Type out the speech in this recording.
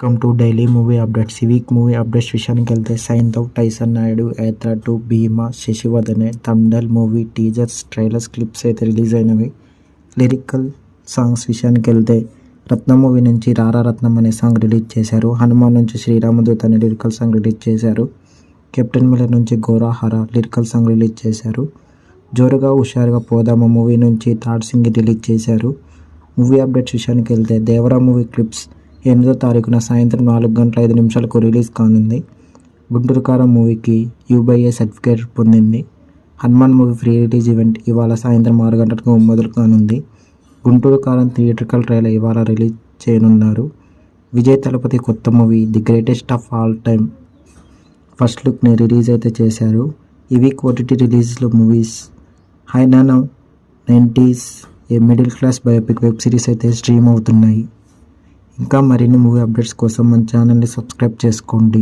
Welcome to daily movie updates. ఈ week movie updates విషయానికి వెళ్తే Saindhav, Tyson Naidu, Yatra 2, Bheema, Sasivadane, Thandel movie teasers, trailers, clips అయితే release అయినవి. లిరికల్ సాంగ్స్ విషయానికి వెళ్తే రత్నం మూవీ నుంచి రారా రత్నం అనే సాంగ్ రిలీజ్ చేశారు. హనుమాన్ నుంచి శ్రీరామదూత్ అనే లిరికల్ సాంగ్ రిలీజ్ చేశారు. కెప్టెన్ మిల్లర్ నుంచి గోరాహరా లిరికల్ సాంగ్ రిలీజ్ చేశారు. జోరుగా హుషారుగా పోదామా మూవీ నుంచి థర్డ్ సింగిల్ రిలీజ్ చేశారు. మూవీ అప్డేట్స్ విషయానికి వెళ్తే దేవరా మూవీ క్లిప్స్ 8వ తారీఖున సాయంత్రం 4:05 రిలీజ్ కానుంది. గుంటూరు కారం మూవీకి UBA సర్టిఫికేట్ పొందింది. Hanuman movie pre release event ఇవాళ సాయంత్రం 6 గంటలకు మొదలు కానుంది. గుంటూరు కారం థియేట్రికల్ ట్రైలర్ ఇవాళ రిలీజ్ చేయనున్నారు. విజయ్ తలపతి కొత్త movie the greatest of all time first లుక్ని రిలీజ్ అయితే చేశారు. ఈ వీక్ OTT రిలీజ్లో movies Hi Nanna 90s a middle class biopic web series అయితే స్ట్రీమ్ అవుతున్నాయి. ఇంకా మరిన్ని మూవీ అప్డేట్స్ కోసం మన ఛానల్ని సబ్స్క్రైబ్ చేసుకోండి.